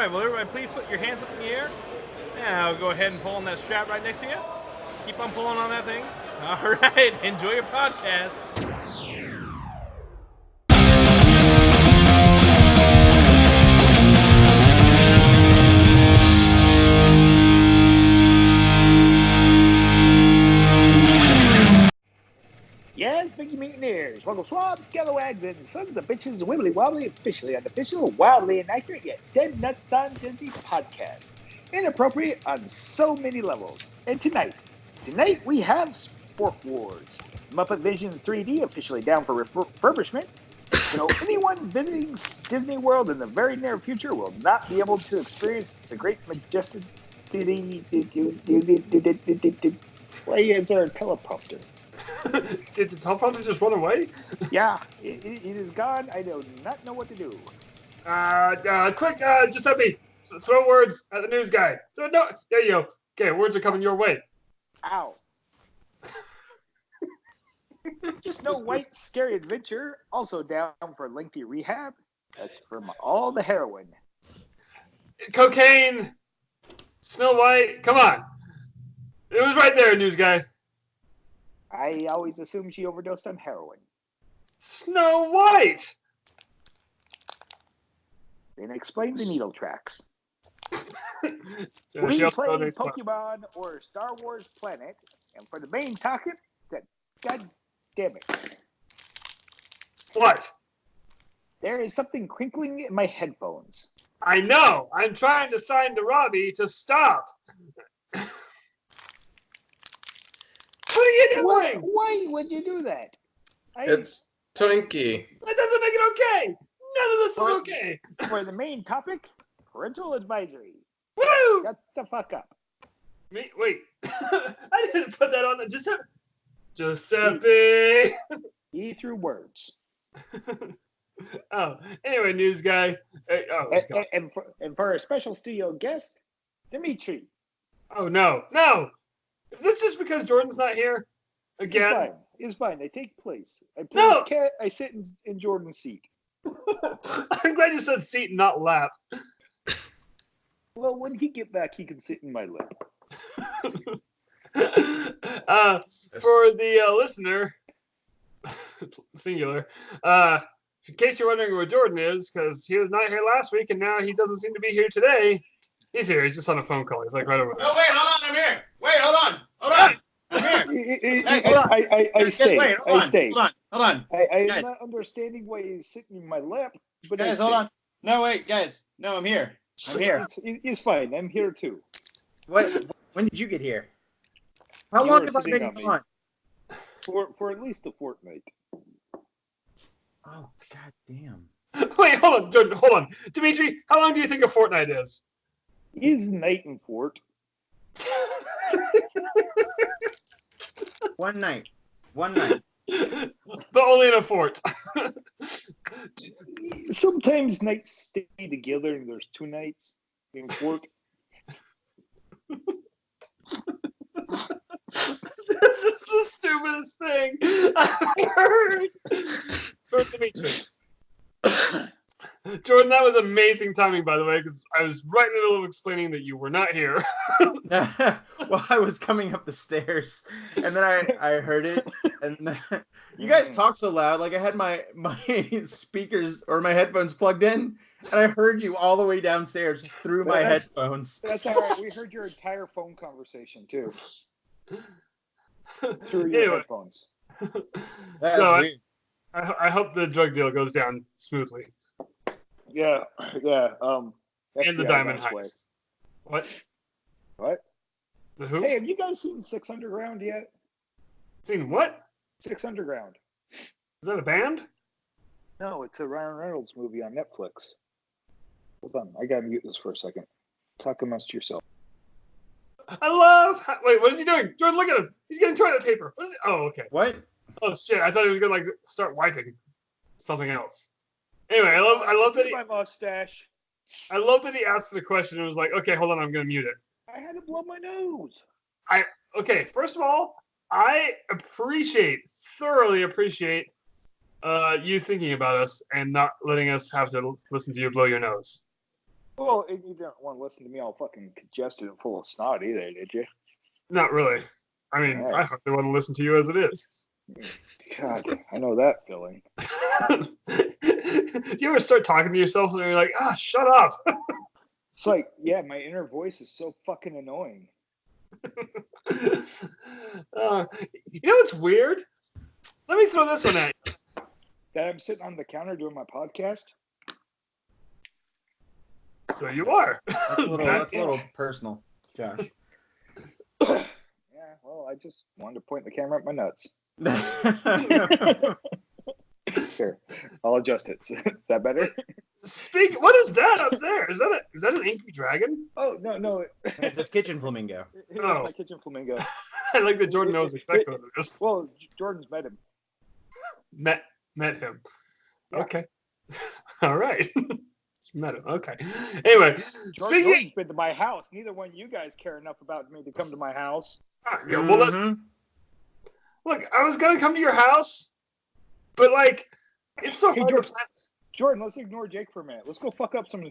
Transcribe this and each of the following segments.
right, well, everybody, please put your hands up in the air. Now, go ahead and pull on that strap right next to you. Keep on pulling on that thing. All right, enjoy your podcast. Yes, Mickey Mutineers, Wuggle Swabs, Scalawags, and Sons of Bitches, the Wibbly Wobbly, officially unofficial, wildly inaccurate, yet dead nuts on Disney podcast. Inappropriate on so many levels. And tonight we have Spork Wars. Muppet Vision 3D officially down for refurbishment. So anyone visiting Disney World in the very near future will not be able to experience the great majestic. Why is there a teleprompter? Did the teleprompter just run away? Yeah, it is gone. I do not know what to do. Quick, just let me throw words at the news guy. So, no, there you go. Okay, words are coming your way. Ow. Snow White Scary Adventure, also down for lengthy rehab. That's from all the heroin. Cocaine, Snow White, come on. It was right there, news guy. I always assumed she overdosed on heroin. Snow White! Then explain the needle tracks. Yeah, We she also play makes Pokemon or Star Wars Planet, and for the main topic, God damn it. What? There is something crinkling in my headphones. I know. I'm trying to sign to Robbie to stop. What are you doing? Why would you do that? It's Twinkie. That doesn't make it okay. None of this is okay. For the main topic, parental advisory. Woo! Shut the fuck up. Wait. I didn't put that on the Giuseppe. He threw words. Oh, anyway, news guy. He's gone. And for our special studio guest, Dimitri. Oh, no. Is this just because Jordan's not here? Again? It's fine. I take place. I play No. cat. I sit in Jordan's seat. I'm glad you said seat and not lap. Well, when he get back, he can sit in my lap. For the listener, singular, in case you're wondering where Jordan is, because he was not here last week and now he doesn't seem to be here today. He's here. He's just on a phone call. He's like right over there. Oh, wait, hold on. I'm here. Wait, hold on. I'm here. I stay. Wait, hold on. I'm Guys. not understanding why he's sitting in my lap. But Guys, hold on. No, wait, guys. No, I'm here. It's fine. I'm here too. What? When did you get here? How You long were have I sitting been on me. gone? For at least a fortnight. Oh, god damn. Wait, hold on, Jordan, hold on. Dimitri, how long do you think a fortnight is? Is night in fort. One night. But only in a fort. Sometimes nights stay together and there's 2 nights in fort. This is the stupidest thing I've heard. For Dimitri. Jordan, that was amazing timing, by the way, because I was right in the middle of explaining that you were not here. Well, I was coming up the stairs, and then I heard it, and you guys talk so loud, like I had my speakers or my headphones plugged in, and I heard you all the way downstairs through my headphones. That's all right. We heard your entire phone conversation too. Through your Anyway. headphones. That's So, weird. I hope the drug deal goes down smoothly. Yeah. And the FBI diamond on its way. heist. What? What? The who? Hey, have you guys seen Six Underground yet? Seen what? Six Underground. Is that a band? No, it's a Ryan Reynolds movie on Netflix. Hold on, I gotta mute this for a second. Talk amongst yourself. I love. Wait, what is he doing? Jordan, look at him. He's getting toilet paper. What is it? Oh, okay. What? Oh shit! I thought he was gonna like start wiping something else. Anyway, I love that he, my mustache. I love that he asked the question and was like, okay, hold on, I'm gonna mute it. I had to blow my nose. Okay, first of all, I thoroughly appreciate you thinking about us and not letting us have to listen to you blow your nose. Well, and you don't want to listen to me all fucking congested and full of snot either, did you? Not really. I mean, All right. I hope they want to listen to you as it is. God, I know that feeling. Do you ever start talking to yourself and you're like, shut up? It's like, yeah, my inner voice is so fucking annoying. You know what's weird? Let me throw this one at you. That I'm sitting on the counter doing my podcast. So you are. That's a little personal, Josh. Yeah, well, I just wanted to point the camera at my nuts. Sure, I'll adjust it. Is that better? Speaking, what is that up there? Is that an inky dragon? Oh no! It's this kitchen flamingo. Here's my kitchen flamingo. I like that Jordan knows exactly what it is. Well, Jordan's met him. Met him. Yeah. Okay. All right. Met him. Okay. Anyway, Jordan's been to my house. Neither one of you guys care enough about me to come to my house. Yeah, well, look, I was gonna come to your house, but like, it's so hard to plan. Jordan, let's ignore Jake for a minute. Let's go fuck up some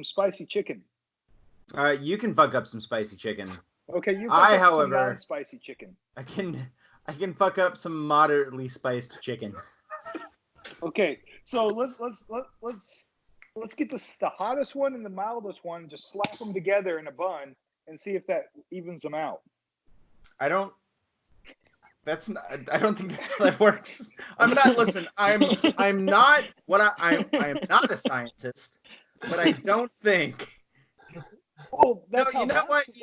spicy chicken. You can fuck up some spicy chicken. Okay, you fuck up however, some non-spicy chicken. I can fuck up some moderately spiced chicken. Okay, so let's get the hottest one and the mildest one, just slap them together in a bun and see if that evens them out. I don't think that's how that works. I'm not not a scientist, but I don't think. Well, You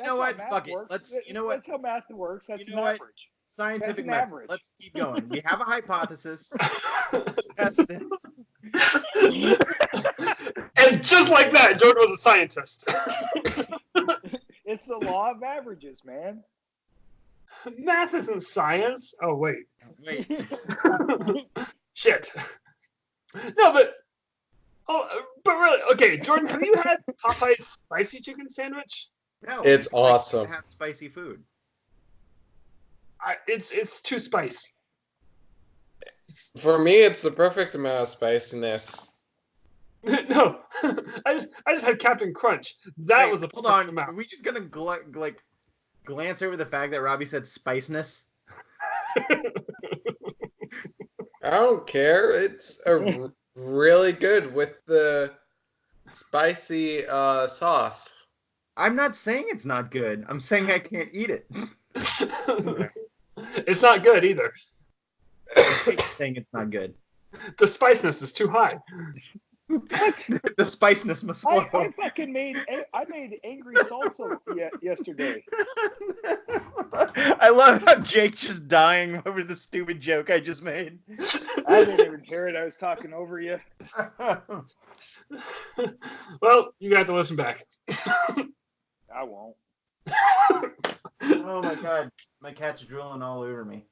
know what? Fuck it. Works. You know what? That's how math works. That's You an know what? average. Scientific That's an method. average. Let's keep going. We have a hypothesis. Test it. And just like that, Jordan was a scientist. It's the law of averages, man. Math isn't science. Oh wait. Shit. No, but really, okay, Jordan, have you had Popeye's spicy chicken sandwich? No, It's awesome. Have spicy food. It's too spicy. For me, it's the perfect amount of spiciness. No, I just had Captain Crunch. That was a hold on. amount. Are we just gonna glance over the fact that Robbie said spiciness? I don't care. It's really good with the spicy sauce. I'm not saying it's not good. I'm saying I can't eat it. It's not good either. I'm saying it's not good. The spiciness is too high. What? The spiciness must flow. I made angry salsa yesterday. I love how Jake's just dying over the stupid joke I just made. I didn't even hear it. I was talking over you. Well, you got to listen back. I won't. Oh my god, my cat's drooling all over me.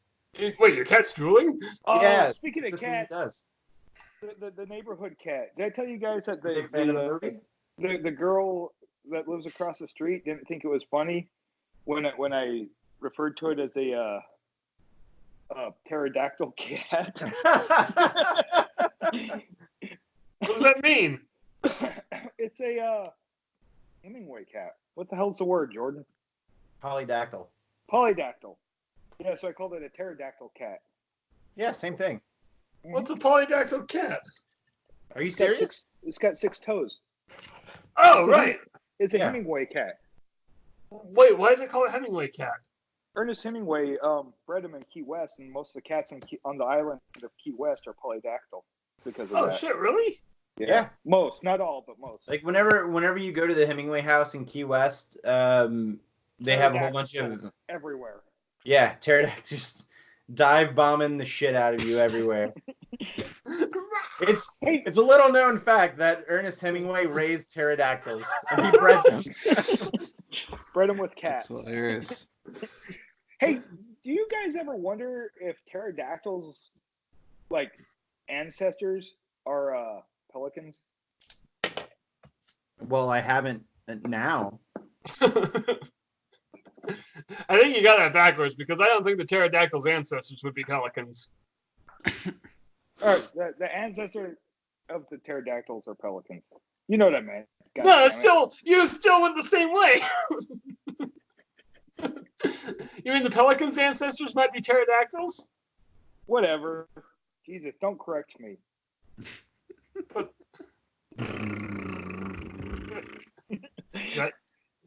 Wait, your cat's drooling? Yeah. Speaking of cats, the neighborhood cat. Did I tell you guys that the girl that lives across the street didn't think it was funny when I referred to it as a pterodactyl cat? What does that mean? It's a Hemingway cat. What the hell's the word, Jordan? Polydactyl. Polydactyl. Yeah, so I called it a pterodactyl cat. Yeah, same thing. What's a polydactyl cat? Are you serious? It's got 6 toes. Oh, right. It's a Hemingway cat. Wait, why is it called a Hemingway cat? Ernest Hemingway bred him in Key West, and most of the cats on the island of Key West are polydactyl because of that. Oh, shit, really? Yeah. Most, not all, but most. Like whenever you go to the Hemingway house in Key West, they have a whole bunch of everywhere. Yeah, pterodactyls dive bombing the shit out of you everywhere. It's a little known fact that Ernest Hemingway raised pterodactyls and he bred them. Bred them with cats. That's hilarious. Hey, do you guys ever wonder if pterodactyls, like ancestors, are pelicans? Well, I haven't now. I think you got that backwards because I don't think the pterodactyl's ancestors would be pelicans. All right, the ancestor of the pterodactyls are pelicans. You know what I meant. God No, damn it's it. still you still went the same way. You mean the pelican's ancestors might be pterodactyls? Whatever. Jesus, don't correct me. Right.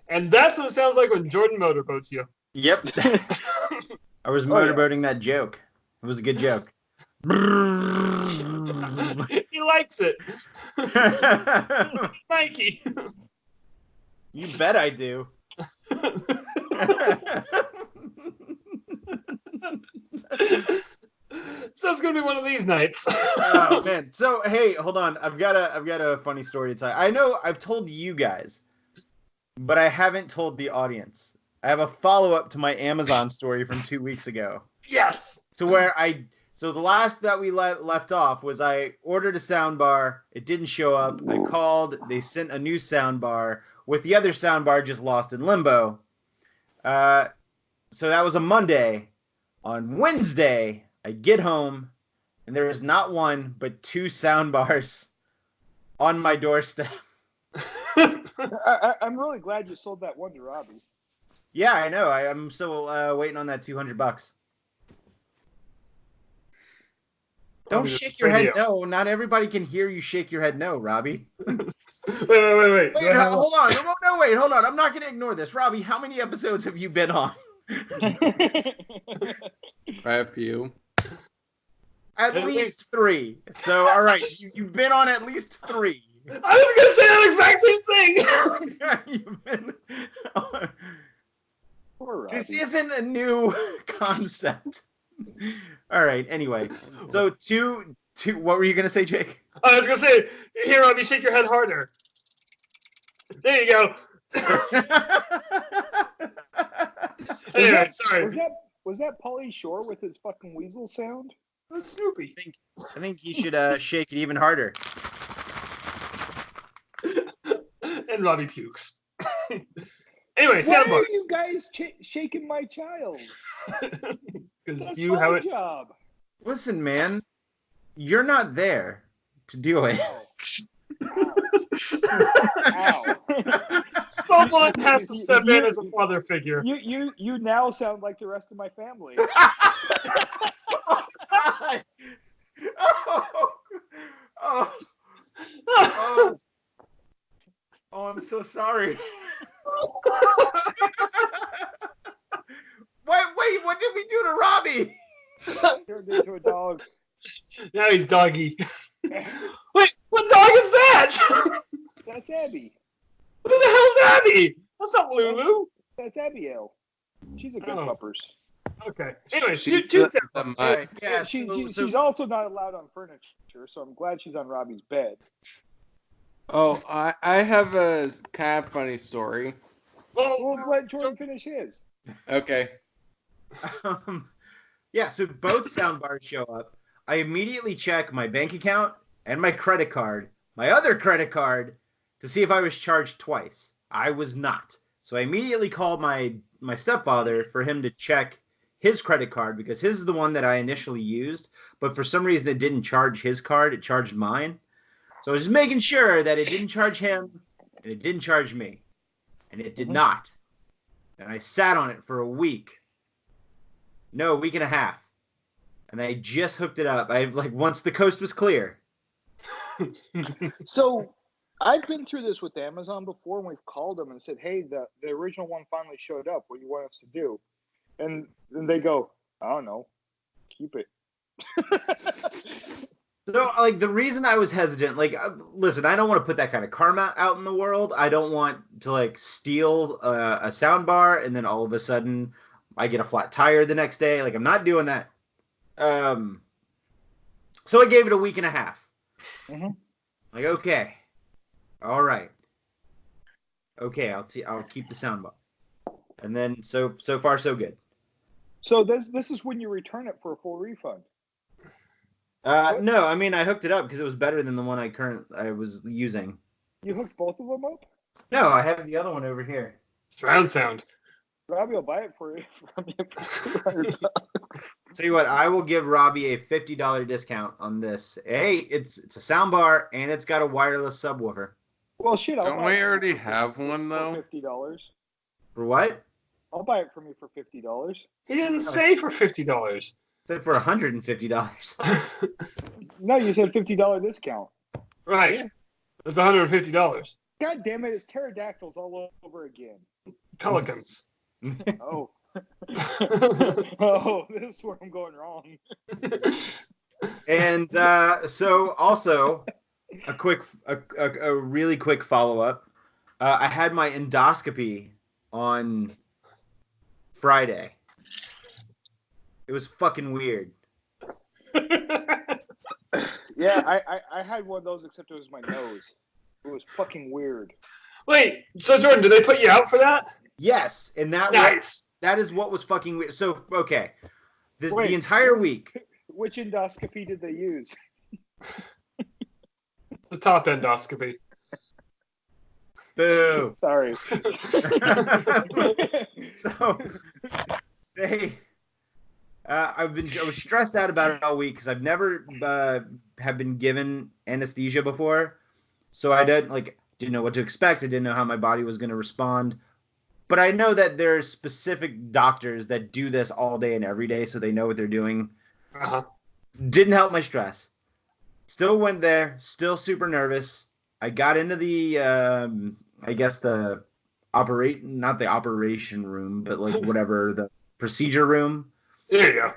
And that's what it sounds like when Jordan motorboats you. Yep. I was Oh, yeah. motorboating that joke. It was a good joke. He likes it. Mikey. You bet I do. So it's gonna be one of these nights. Oh man. So hey, hold on. I've got a funny story to tell. I know I've told you guys, but I haven't told the audience. I have a follow-up to my Amazon story from 2 weeks ago. Yes. So the last that we left off was I ordered a sound bar. It didn't show up. I called. They sent a new sound bar with the other sound bar just lost in limbo. So that was a Monday. On Wednesday, I get home, and there is not one but two sound bars on my doorstep. I'm really glad you sold that one to Robbie. Yeah, I know. I'm still waiting on that $200. Don't shake your head no. Not everybody can hear you shake your head no, Robbie. Wait. Wait, hold on. No, wait, hold on. I'm not going to ignore this. Robbie, how many episodes have you been on? A few. At least 3. So, all right, you've been on at least 3. I was gonna say that exact same thing. You've been. Poor This Robbie. isn't a new concept. All right. Anyway, so two. What were you gonna say, Jake? I was gonna say, here, Robbie, shake your head harder. There you go. Anyway, sorry. Was that Pauly Shore with his fucking weasel sound? That's Snoopy. I think you should shake it even harder. And Robbie pukes. Anyway, Why sound are bars. you guys shaking my child? Because That's you my have it. job. Listen, man, you're not there to do it. Ow. Someone has to step in as a father figure. You now sound like the rest of my family. Oh, I'm so sorry. Wait, what did we do to Robbie? Turned into a dog. Now he's doggy. Wait, what dog is that? That's Abby. Who the hell's Abby? That's not Lulu. That's Abiel. She's a good Oh. puppers. Okay. Anyway, She's two the- step. the All mutt. right, yeah, She's also not allowed on furniture, so I'm glad she's on Robbie's bed. Oh, I have a kind of funny story. Well, let Jordan finish his. Okay. Yeah, so both soundbars show up. I immediately check my bank account and my credit card, my other credit card, to see if I was charged twice. I was not. So I immediately called my stepfather for him to check his credit card because his is the one that I initially used, but for some reason it didn't charge his card, it charged mine. So I was just making sure that it didn't charge him and it didn't charge me. And it did not. And I sat on it for a week. No, a week and a half. And I just hooked it up. Once the coast was clear. So I've been through this with Amazon before, and we've called them and said, "Hey, the original one finally showed up. What do you want us to do?" And then they go, "I don't know, keep it." So, the reason I was hesitant, listen, I don't want to put that kind of karma out in the world. I don't want to, steal a sound bar and then all of a sudden I get a flat tire the next day. I'm not doing that. So I gave it a week and a half. Okay. All right. Okay, I'll keep the sound bar. And then, so far, so good. So this is when you return it for a full refund. No, I mean I hooked it up because it was better than the one I was using. You hooked both of them up? No, I have the other one over here. Surround sound. Robbie will buy it for you from you for $200. Tell you what, I will give Robbie a $50 discount on this. Hey, it's a sound bar and it's got a wireless subwoofer. Well, shit, I'll Don't buy we it from you already for have one though? $50. For what? I'll buy it from you for $50. He didn't say for $50. Said for $150. No, you said $50 discount. Right. Yeah. That's $150. God damn it, it's pterodactyls all over again. Pelicans. Oh. Oh, this is where I'm going wrong. And so also a really quick follow up. I had my endoscopy on Friday. It was fucking weird. Yeah, I had one of those, except it was my nose. It was fucking weird. Wait, so Jordan, did they put you out for that? Yes, and Nice. that is what was fucking weird. So okay, Wait. the entire week. Which endoscopy did they use? The top endoscopy. Boo. Sorry. So they I was stressed out about it all week because I've never have been given anesthesia before, so I didn't know what to expect. I didn't know how my body was going to respond, but I know that there's specific doctors that do this all day and every day, so they know what they're doing. Uh-huh. Didn't help my stress. Still went there. Still super nervous. I got into the I guess the not the operation room, but like whatever, the procedure room. There you go.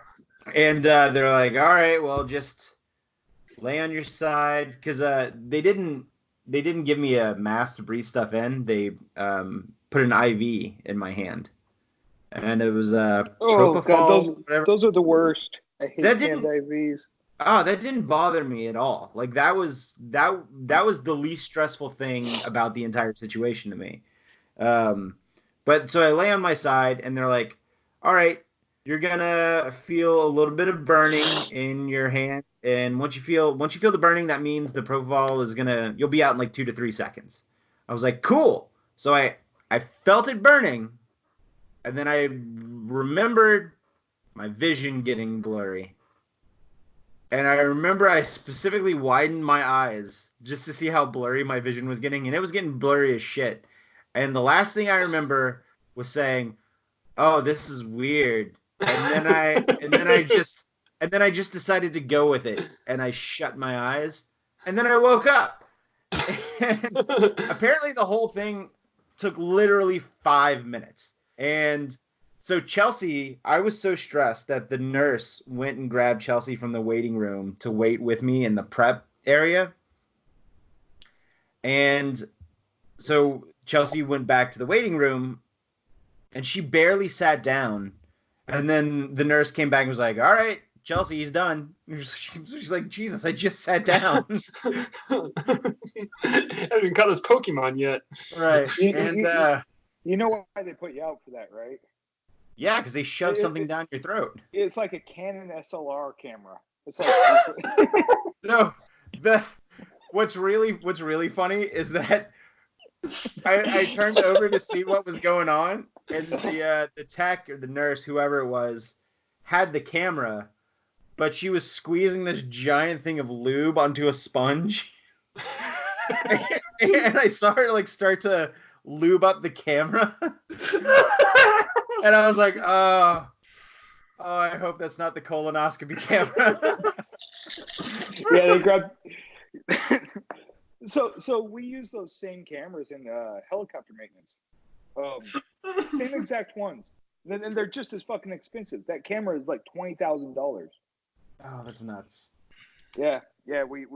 And they're like, all right, well, just lay on your side, because they didn't give me a mask to breathe stuff in. They put an IV in my hand, and it was propofol. God, those are the worst. I hate That hand didn't- IVs. Oh, that didn't bother me at all. Like that was the least stressful thing about the entire situation to me. But so I lay on my side, and they're like, all right, you're gonna feel a little bit of burning in your hand, and once you feel the burning, that means the propofol you'll be out in like 2 to 3 seconds. I was like, cool. So I felt it burning, and then I remembered my vision getting blurry. And I remember I specifically widened my eyes just to see how blurry my vision was getting, and it was getting blurry as shit. And the last thing I remember was saying, "Oh, this is weird." And then I just decided to go with it, and I shut my eyes, and then I woke up. And apparently the whole thing took literally 5 minutes. And so Chelsea, I was so stressed that the nurse went and grabbed Chelsea from the waiting room to wait with me in the prep area. And so Chelsea went back to the waiting room, and she barely sat down. And then the nurse came back and was like, all right, Chelsea, he's done. She's like, Jesus, I just sat down. Haven't even caught his Pokemon yet. Right. And you know why they put you out for that, right? yeah, because they shove something down your throat. It's like a Canon SLR camera. It's like No, what's really funny is that I turned over to see what was going on, and the tech or the nurse, whoever it was, had the camera, but she was squeezing this giant thing of lube onto a sponge, and I saw her like start to lube up the camera, and I was like, oh, I hope that's not the colonoscopy camera. Yeah, they grabbed. So we use those same cameras in helicopter maintenance. Same exact ones. And they're just as fucking expensive. That camera is like $20,000. Oh, that's nuts. Yeah, we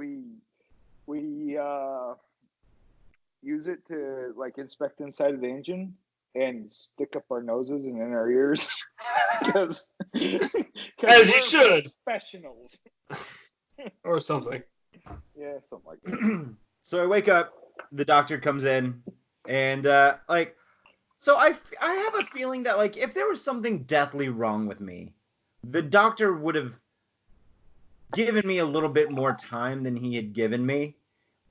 use it to like inspect inside of the engine and stick up our noses and in our ears because As you should. Professionals. Or something. Yeah, something like that. So I wake up, the doctor comes in, and so I have a feeling that like if there was something deathly wrong with me, the doctor would have given me a little bit more time than he had given me.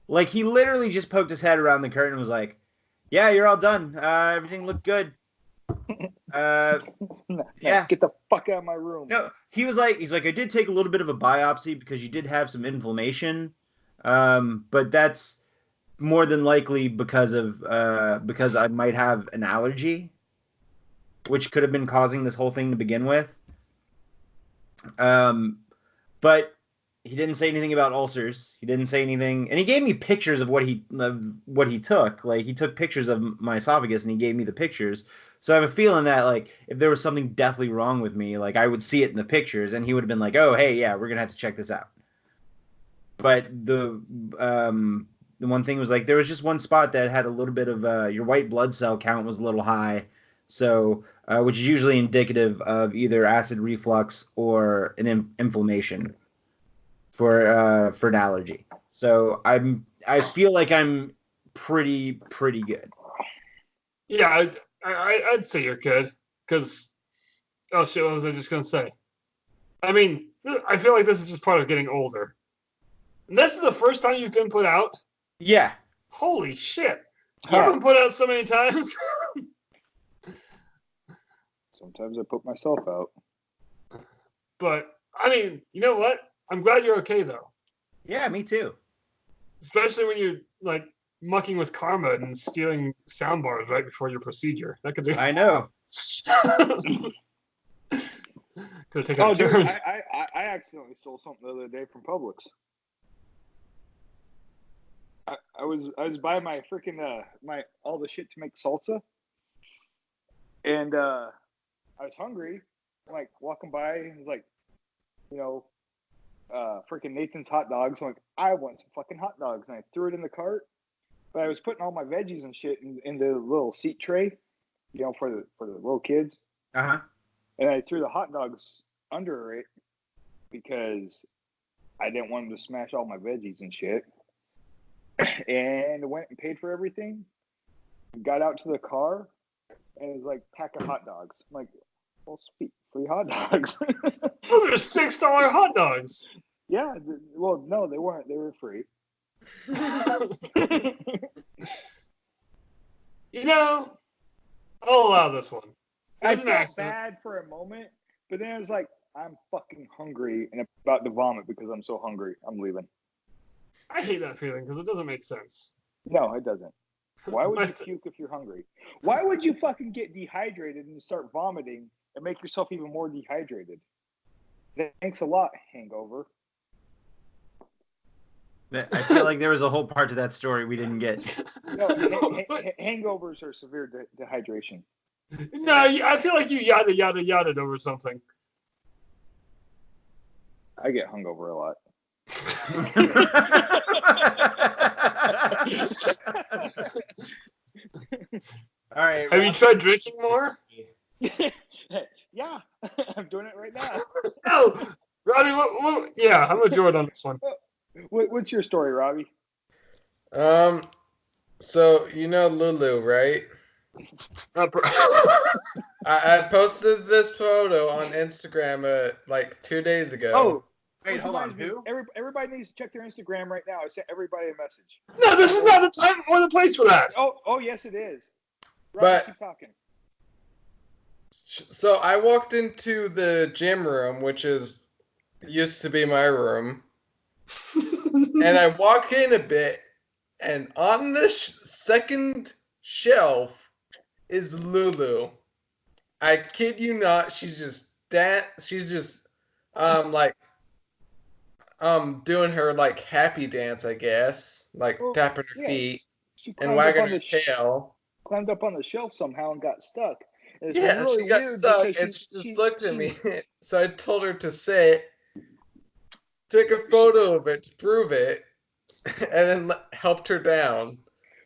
Like he literally just poked his head around the curtain and was like, "Yeah, you're all done. Everything looked good." Yeah. Get the fuck out of my room. No, he's like, I did take a little bit of a biopsy because you did have some inflammation, but that's more than likely because I might have an allergy, which could have been causing this whole thing to begin with. But he didn't say anything about ulcers. He didn't say anything, and he gave me pictures of what he took. Like, he took pictures of my esophagus, and he gave me the pictures. So I have a feeling that, like, if there was something deathly wrong with me, like, I would see it in the pictures, and he would have been like, "Oh, hey, yeah, we're gonna have to check this out." But the one thing was, like, there was just one spot that had a little bit of your white blood cell count was a little high, so which is usually indicative of either acid reflux or an inflammation for an allergy. So I feel like I'm pretty good. Yeah, I'd say you're good. Because, oh shit, what was I just gonna say? I mean, I feel like this is just part of getting older. And this is the first time you've been put out? Yeah. Holy shit. You've been put out so many times. Sometimes I put myself out. But, I mean, you know what? I'm glad you're okay, though. Yeah, me too. Especially when you're, like, mucking with karma and stealing sound bars right before your procedure. That could be... I know. Could have taken a turn. Dude, I accidentally stole something the other day from Publix. I was buying my freaking my all the shit to make salsa, and I was hungry. I'm like walking by, and it was like, freaking Nathan's hot dogs. I'm like, I want some fucking hot dogs, and I threw it in the cart. But I was putting all my veggies and shit in the little seat tray, for the little kids. Uh-huh. And I threw the hot dogs under it because I didn't want them to smash all my veggies and shit. And went and paid for everything. Got out to the car, and it was like pack of hot dogs. I'm like, well, sweet, free hot dogs. Those are $6 hot dogs. Yeah. Well, no, they weren't. They were free. I'll allow this one. I felt bad for a moment, but then I was like, I'm fucking hungry and about to vomit because I'm so hungry. I'm leaving. I hate that feeling because it doesn't make sense. No, it doesn't. Why would you puke if you're hungry? Why would you fucking get dehydrated and start vomiting and make yourself even more dehydrated? Thanks a lot, hangover. I feel like there was a whole part to that story we didn't get. No, hangovers are severe dehydration. No, I feel like you yada over something. I get hungover a lot. All right. Have you tried drinking more? Yeah, I'm doing it right now. Oh, Robbie, what? Yeah, I'm with Jordan on this one. What's your story, Robbie? So you know Lulu, right? I posted this photo on Instagram like 2 days ago. Oh, wait, hold on. Who? Everybody needs to check their Instagram right now. I sent everybody a message. No, this is not the time or the place for that. Oh, yes, it is. Robbie, But keep talking. So I walked into the gym room, which used to be my room, and I walk in a bit, and on the second shelf is Lulu. I kid you not, she's just doing her like happy dance, I guess, like tapping her feet and wagging her tail. Climbed up on the shelf somehow and got stuck. And Yeah, really she got stuck and she just looked at me. So I told her to sit, took a photo of it to prove it, and then helped her down.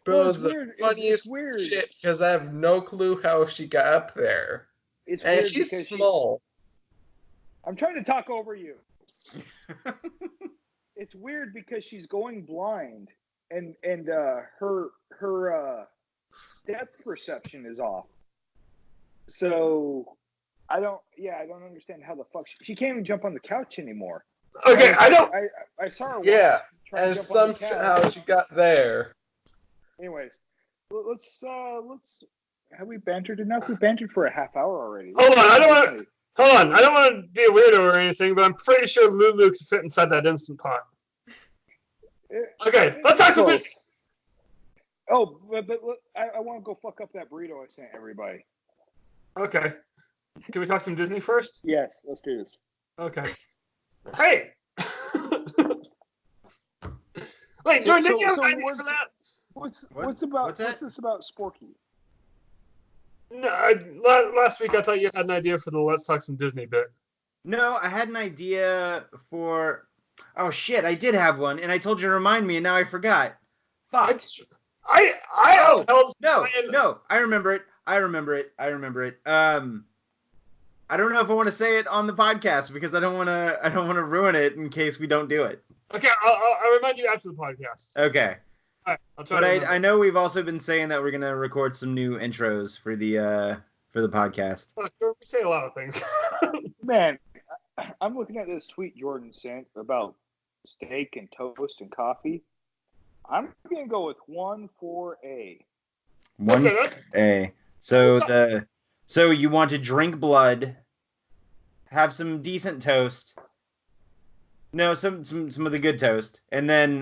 But it was the funniest shit because I have no clue how she got up there. And she's small. I'm trying to talk over you. It's weird because she's going blind, and her depth perception is off. So I don't understand how the fuck she can't even jump on the couch anymore. Okay, I saw her. Yeah, and somehow she got there. Anyways, let's have we bantered enough? We bantered for a half hour already. Hold on, I don't want to be a weirdo or anything, but I'm pretty sure Lulu could fit inside that Instant Pot. Okay, let's talk some bitch. Oh, but I want to go fuck up that burrito I sent everybody. Okay. Can we talk some Disney first? Yes, let's do this. Okay. Hey! Wait, Jordan, didn't you have an idea for that? What's What's this about Sporky? No, last week I thought you had an idea for the Let's Talk Some Disney bit. No, I had an idea for. Oh shit, I did have one, and I told you to remind me, and now I forgot. Fuck. No, I remember it. I remember it. I don't know if I want to say it on the podcast because I don't want to ruin it in case we don't do it. Okay, I'll remind you after the podcast. Okay. All right, I'll try. But I know we've also been saying that we're gonna record some new intros for the podcast. Sure, we say a lot of things. Man, I'm looking at this tweet Jordan sent about steak and toast and coffee. I'm gonna go with 1-4-A. 1A. So you want to drink blood, have some decent toast. No, some of the good toast, and then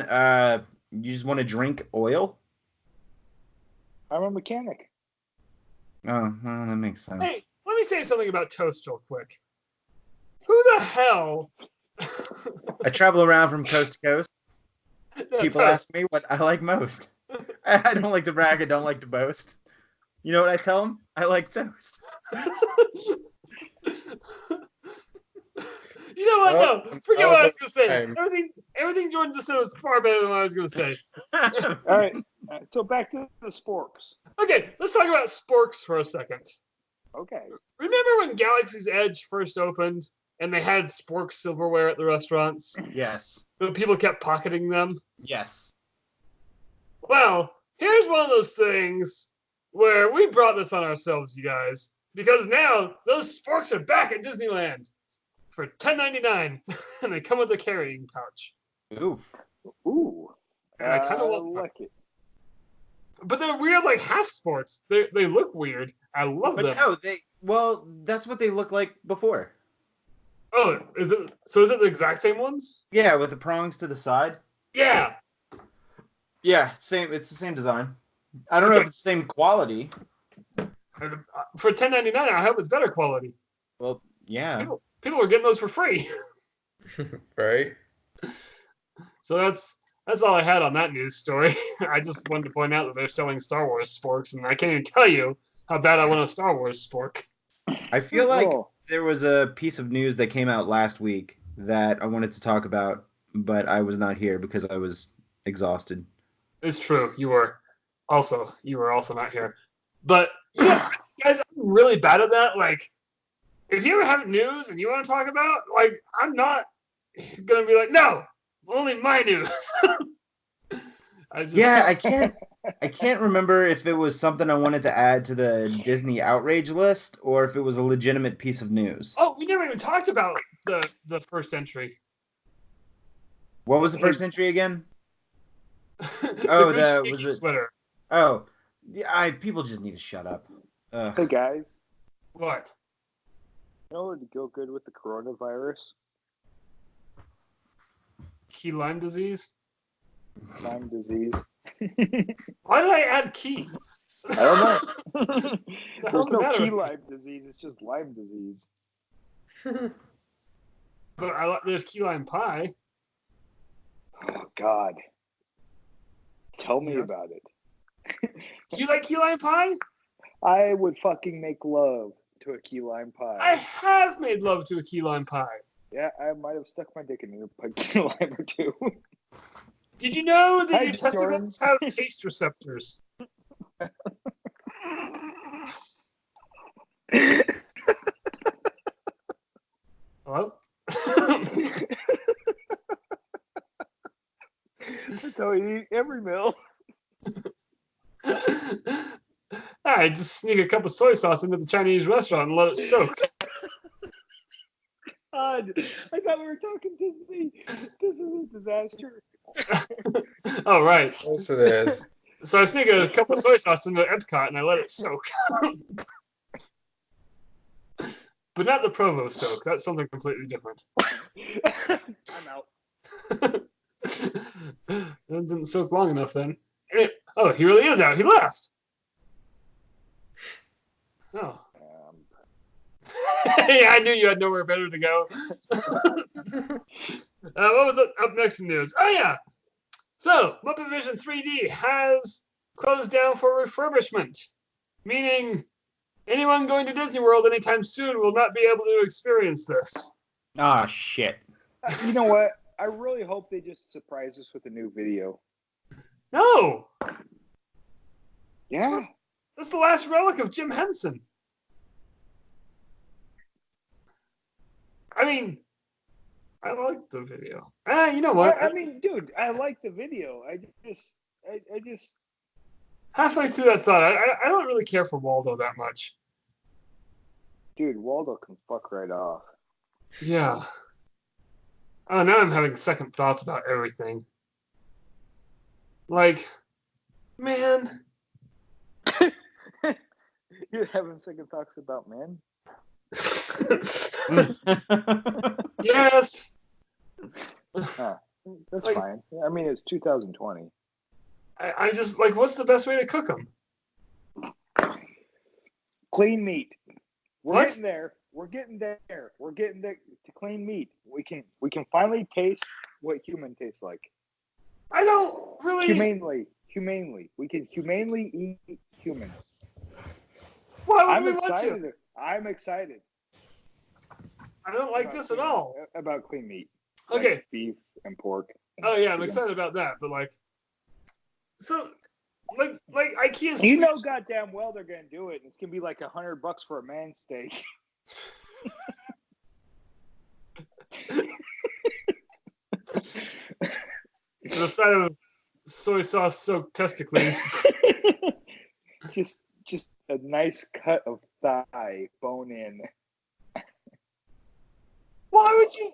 you just want to drink oil. I'm a mechanic. Oh, well, that makes sense. Hey, let me say something about toast real quick. Who the hell? I travel around from coast to coast. No, People toast. ask me what I like most. I don't like to brag. I don't like to boast. You know what I tell them? I like toast. You know what? Oh, No, forget what I was gonna say. time. Everything Jordan just said was far better than what I was gonna say. All right, so back to the sporks. Okay, let's talk about sporks for a second. Okay. Remember when Galaxy's Edge first opened and they had spork silverware at the restaurants, Yes. but people kept pocketing them? Yes. Well, here's one of those things where we brought this on ourselves, you guys, because now those sporks are back at Disneyland for $10.99, and they come with a carrying pouch. Ooh. Ooh. And I kind I of like it. but they're weird, like half sports. They look weird. I love But them. no, that's what they look like before. Oh, is it? So is it the exact same ones? Yeah, with the prongs to the side. Yeah. Yeah, same. It's the same design. I don't know Okay. if it's the same quality. For $10.99, I hope it's better quality. Well, yeah. People are getting those for free. Right? So that's all I had on that news story. I just wanted to point out that they're selling Star Wars sporks, and I can't even tell you how bad I want a Star Wars spork. I feel like Oh. there was a piece of news that came out last week that I wanted to talk about, but I was not here because I was exhausted. It's true. You were also not here. But yeah, guys, I'm really bad at that. Like, if you ever have news and you want to talk about, like, I'm not gonna be like, no, only my news. I can't remember if it was something I wanted to add to the Disney outrage list or if it was a legitimate piece of news. Oh, we never even talked about the first entry. What was the first entry again? Oh, the the was it? sweater. Oh, yeah, people just need to shut up. Ugh. Hey guys, What? you know what would go good with the coronavirus? Key Lyme disease? Lyme disease. Why did I add key? I don't know. The There's hell's the no matter key with me? Lyme disease. It's just Lyme disease. But there's key lime pie. Oh God. Tell me Yes. about it. Do you like key lime pie? I would fucking make love to a key lime pie. I have made love to a key lime pie. Yeah, I might have stuck my dick in a key lime or two. Did you know that Hi, your testicles have taste receptors? Hello? That's how you eat every meal. I just sneak a cup of soy sauce into the Chinese restaurant and let it soak. God, I thought we were talking Disney. This is a disaster. Oh, right. Yes, it is. So I sneak a cup of soy sauce into Epcot and I let it soak. But not the Provo soak. That's something completely different. I'm out. It didn't soak long enough then. Anyway, Oh, he really is out. He left. Oh. Yeah, I knew you had nowhere better to go. What was up next in news? Oh, yeah. So, Muppet Vision 3D has closed down for refurbishment, meaning anyone going to Disney World anytime soon will not be able to experience this. Ah, shit. You know what? I really hope they just surprise us with a new video. No! Yeah. That's the last relic of Jim Henson. I mean, I like the video. You know what? I mean, dude, I like the video. I just Halfway through that thought, I don't really care for Waldo that much. Dude, Waldo can fuck right off. Yeah. Oh, now I'm having second thoughts about everything. Like, man. You're having second thoughts about men? Yes. That's Like, fine. I mean, it's 2020. I just, like, what's the best way to cook them? Clean meat. We're What? getting there. We're getting there. We're getting there to clean meat. We can finally taste what human tastes like. I don't really. Humanely. We can humanely eat human. Why would I'm we want excited. to? I'm excited. I don't like this at all. About clean meat. Okay. Like beef and pork. And Oh yeah, I'm chicken. excited about that. But like, so like IKEA. You know, goddamn well they're gonna do it. And it's gonna be like $100 for a man steak. To the side of soy sauce soaked testicles. just a nice cut of thigh, bone in. Why would you?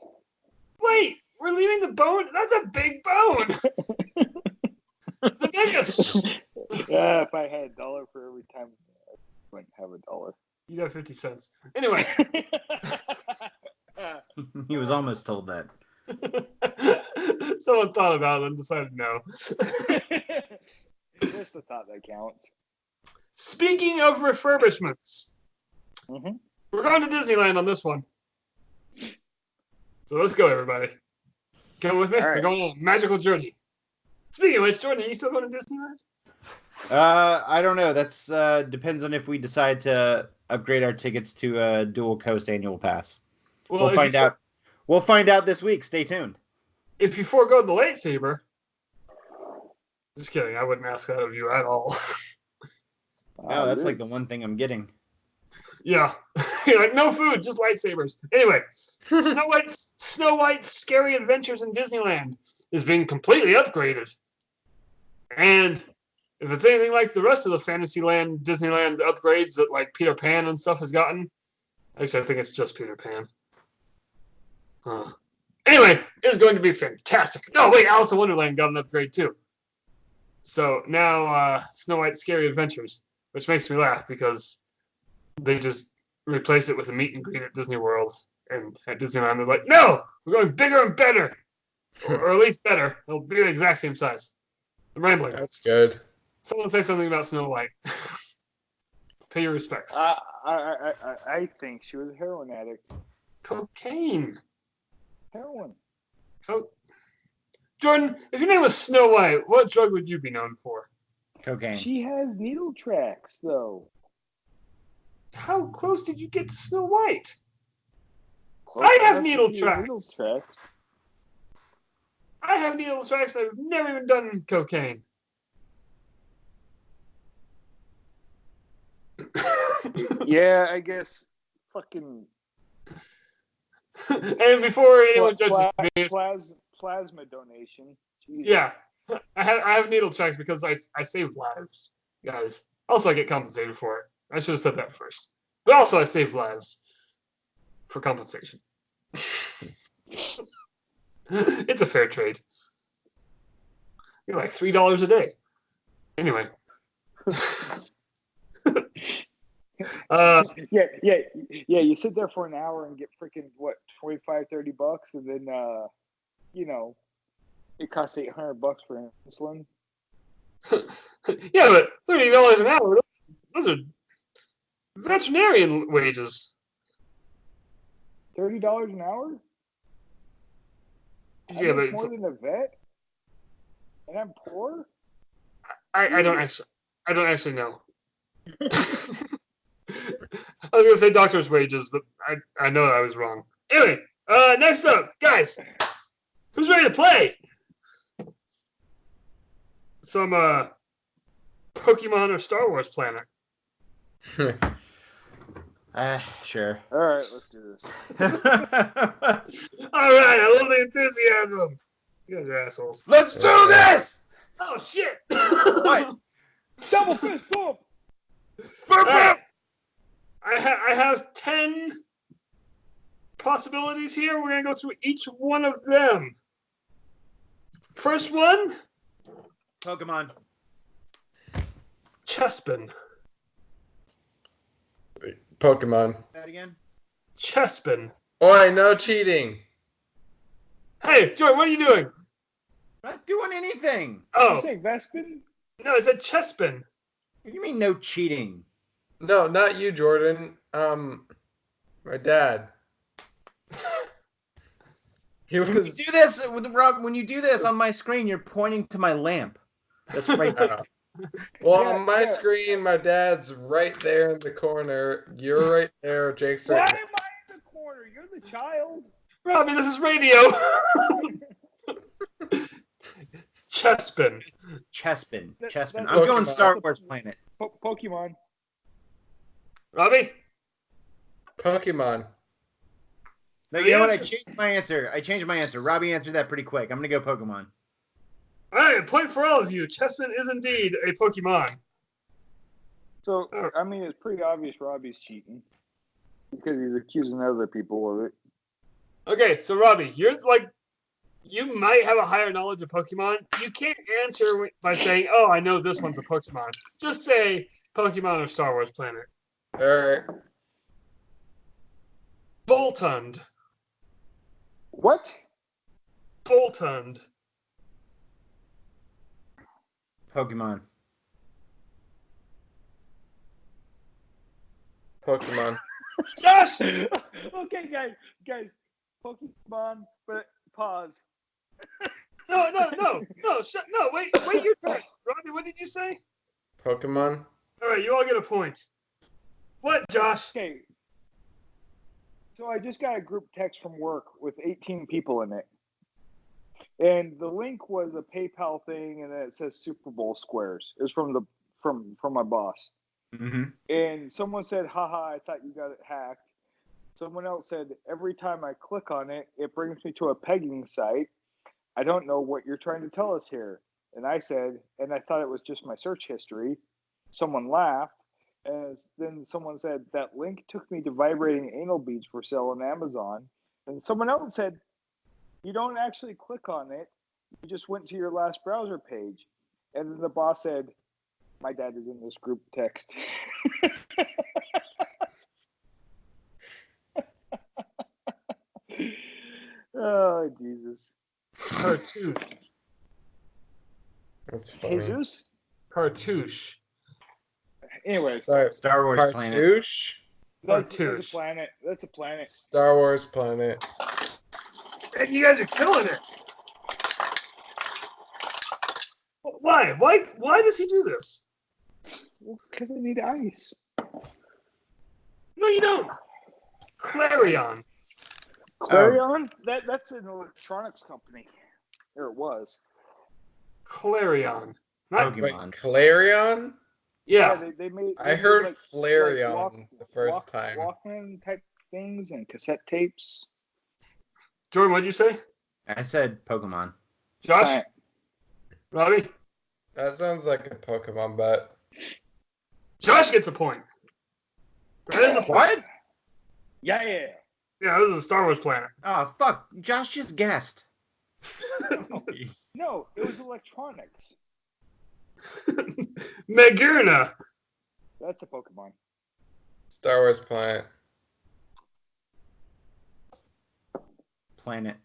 Wait, we're leaving the bone. That's a big bone. The biggest. Yeah, if I had $1 for every time, I wouldn't have $1. You got 50 cents. Anyway. He was almost told that. Someone thought about it and decided no. Just the thought that counts. Speaking of refurbishments, Mm-hmm. we're going to Disneyland on this one. So let's go, everybody. Come with me. All right. We're going on a magical journey. Speaking of which, Jordan, are you still going to Disneyland? I don't know. That's depends on if we decide to upgrade our tickets to a dual coast annual pass. Well, We'll find out. We'll find out this week. Stay tuned. If you forego the lightsaber, just kidding. I wouldn't ask that of you at all. Oh, that's like the one thing I'm getting. Yeah, you're like no food, just lightsabers. Anyway, Snow White's Scary Adventures in Disneyland is being completely upgraded, and if it's anything like the rest of the Fantasyland, Disneyland upgrades that like Peter Pan and stuff has gotten, actually I think it's just Peter Pan. Anyway, it's going to be fantastic. No, wait, Alice in Wonderland got an upgrade too. So now Snow White's Scary Adventures, which makes me laugh because they just replaced it with a meet and greet at Disney World, and at Disneyland they're like, no, we're going bigger and better, or at least better. It'll be the exact same size. I'm rambling. That's good. Someone say something about Snow White. Pay your respects. I think she was a heroin addict. Cocaine. Heroin. Jordan, if your name was Snow White, what drug would you be known for? Cocaine. She has needle tracks, though. How close did you get to Snow White? Close I have enough to needle see tracks. Needle tracks. I have needle tracks. I've never even done cocaine. Yeah, I guess. Fucking. And before anyone judges me, Plasma donation. Jesus. yeah, I have needle tracks because I saved lives, guys. Also, I get compensated for it. I should have said that first. But also, I saved lives for compensation. It's a fair trade. You're like $3 a day. Anyway. Yeah. You sit there for an hour and get freaking what, $25-$30, and then it costs $800 for insulin. Yeah, but $30 an hour, those are veterinarian wages. $30 an hour? I Yeah, make but more than a vet, and I'm poor. I don't actually know. I was gonna say doctor's wages, but I know I was wrong. Anyway, next up, guys, who's ready to play? Some Pokemon or Star Wars Planet. Sure. All right, let's do this. All right, I love the enthusiasm. You guys are assholes. Let's do this! Oh shit! What? Double fist bump. All right. I have 10 possibilities here. We're gonna go through each one of them. First one, Pokemon. Chespin. Pokemon. That again? Chespin. Oi, no cheating. Hey, Joy, what are you doing? Not doing anything. Did Oh, you say Vespin? no, I said Chespin. What do you mean no cheating? No, not you, Jordan. My dad. He When you was. do this, Rob, when you do this on my screen, you're pointing to my lamp. That's right there. Well, Yeah, on my yeah. screen, my dad's right there in the corner. You're right there. Jake's Why right am I in the corner? You're the child. Robbie, this is radio. Chespin. Chespin. That- Chespin. that's I'm going Pokemon. Star Wars Planet. Pokemon. Robbie? Pokemon. No, The you know what? I answer- changed my answer. Robbie answered that pretty quick. I'm gonna go Pokemon. All right, point for all of you. Chespin is indeed a Pokemon. So, Oh. I mean, it's pretty obvious Robbie's cheating because he's accusing other people of it. Okay, so Robbie, you might have a higher knowledge of Pokemon. You can't answer by saying, "Oh, I know this one's a Pokemon." Just say Pokemon or Star Wars Planet. All right. Boltund. What? Boltund. Pokemon. Pokemon. Josh! Okay, guys. Pokemon, but pause. No, wait your turn. Robbie, what did you say? Pokemon. All right, you all get a point. What, Josh? Okay. So I just got a group text from work with 18 people in it. And the link was a PayPal thing, and then it says Super Bowl squares. It was from my boss. Mm-hmm. And someone said, haha, I thought you got it hacked. Someone else said, every time I click on it, it brings me to a pegging site. I don't know what you're trying to tell us here. And I said, and I thought it was just my search history. Someone laughed. And then someone said, that link took me to vibrating anal beads for sale on Amazon. And someone else said, you don't actually click on it. You just went to your last browser page. And then the boss said, my dad is in this group text. Oh, Jesus. Cartouche. That's funny. Jesus? Cartouche. Anyways, Sorry. Star Wars Planet. Cartouche. that's a Cartouche. planet. That's a planet. Star Wars Planet. And you guys are killing it. Why? Why does he do this? Because I need ice. No, you don't. Clarion. Clarion? That's an electronics company. Or it was. Clarion. Not, Wait, Pokemon. Clarion? yeah. They made. I heard Flareon the first time. Walkman type things and cassette tapes. Jordan, what'd you say? I said Pokemon. Josh? Planet. Robbie? That sounds like a Pokemon bet. Josh gets a point. That is a point. What? Yeah. Yeah, this is a Star Wars Planet. Oh, fuck. Josh just guessed. No, it was electronics. Magurna. That's a Pokemon. Star Wars Planet. Planet.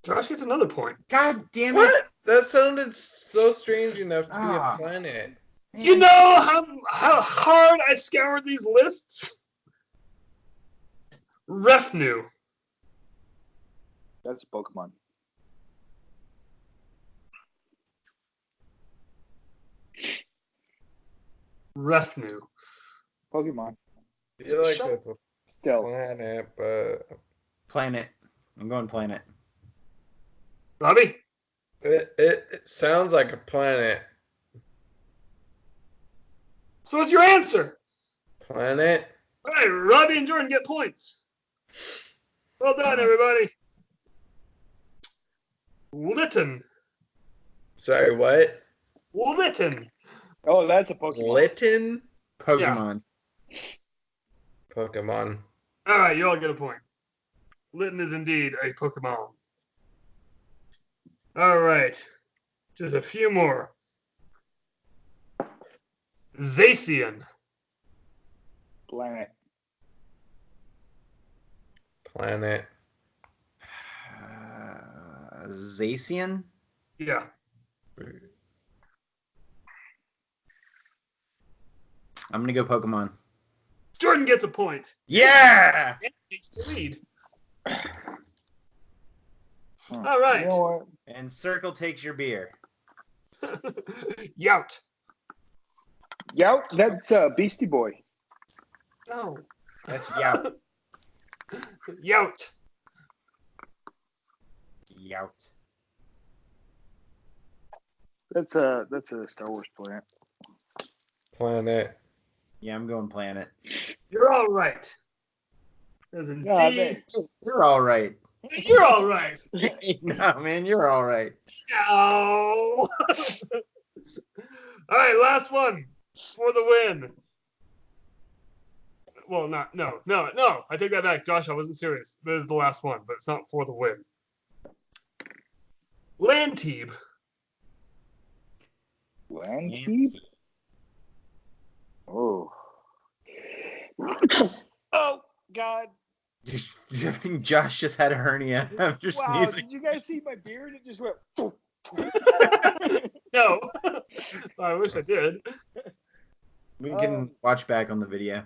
Josh gets another point. God damn it. What? That sounded so strange enough to be Ah. a planet. Do you know how hard I scoured these lists? Refnu. That's a Pokemon. Refnu. Pokemon. I feel like Shut- it's a Still. planet, but Planet. I'm going planet. Robbie? it sounds like a planet. So what's your answer? Planet? All right, Robbie and Jordan get points. Well done, everybody. Litten. Sorry, what? Litten. Oh, that's a Pokemon. Litten? Pokemon. Pokemon. All right, you all get a point. Litten is indeed a Pokemon. All right, just a few more. Zacian. Planet. Planet. Zacian? Yeah. I'm gonna go Pokemon. Jordan gets a point. Yeah! And takes the lead. Huh. All right. You know what? And Circle takes your beer. Yout. Yeah, that's Beastie Boy. No. That's Yout. Yout. Yout. That's a Star Wars planet. Planet. Yeah, I'm going planet. You're all right. As Yeah, indeed. You're all right. You're all right. No, man, you're all right. No. All right, last one for the win. Well, no. I take that back, Josh. I wasn't serious. This is the last one, but it's not for the win. Lantebe. Landkeep? Oh. Oh, God. I think Josh just had a hernia after Wow, sneezing. did you guys see my beard? It just went. No. I wish I did. We can watch back on the video.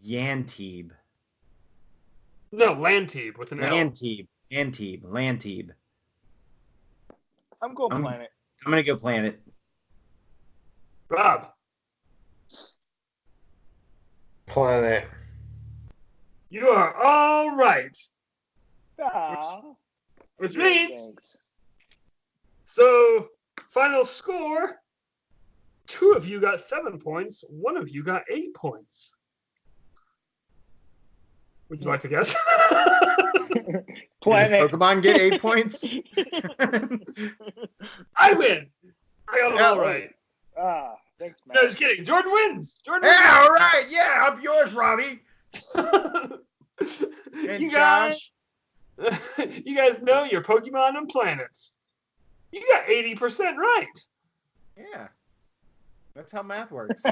Yantebe. No, Lantebe with an L. Lantebe. I'm going planet. I'm gonna go planet. Rob, Planet. you are all right. Ah, Which yeah, means, thanks. so final score, 2 of you got 7 points, 1 of you got 8 points. Would you like to guess? Planet. Did Pokemon get 8 points? I win. I got it all right. Ah, thanks, man. No, just kidding. Jordan wins. Jordan Yeah, all right. Yeah, up yours, Robbie. wins. And you Josh. guys, you guys know your Pokemon and planets. You got 80% right. Yeah. That's how math works.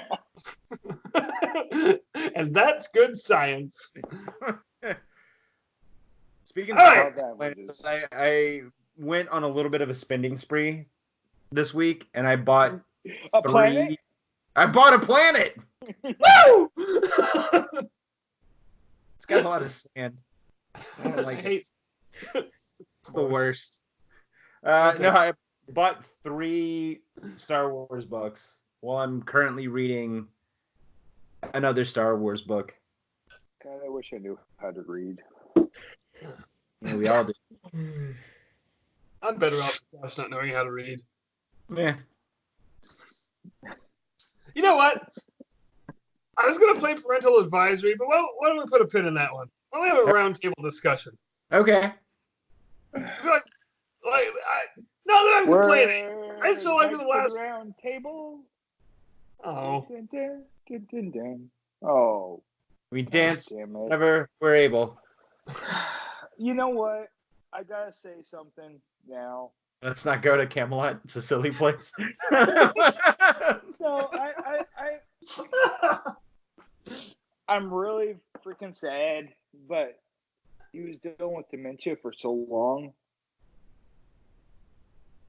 And that's good science. Speaking All of right. planets, I went on a little bit of a spending spree this week, and I bought A 3. planet? I bought a planet. Woo! It's got a lot of sand. I don't like it. hate It's the worst. No, I bought 3 Star Wars books while I'm currently reading another Star Wars book. God, I wish I knew how to read. Yeah, we all do. I'm better off with Josh not knowing how to read. Yeah. You know what? I was going to play parental advisory, but why don't we put a pin in that one? Why don't we have a round table discussion? Okay. I feel now that I'm complaining, I just feel like in the last... round table. Oh. Dun, dun, dun, dun, dun. Oh, We dance damn it. whenever we're able. You know what? I gotta say something now. Let's not go to Camelot. It's a silly place. No, I'm really freaking sad, but he was dealing with dementia for so long.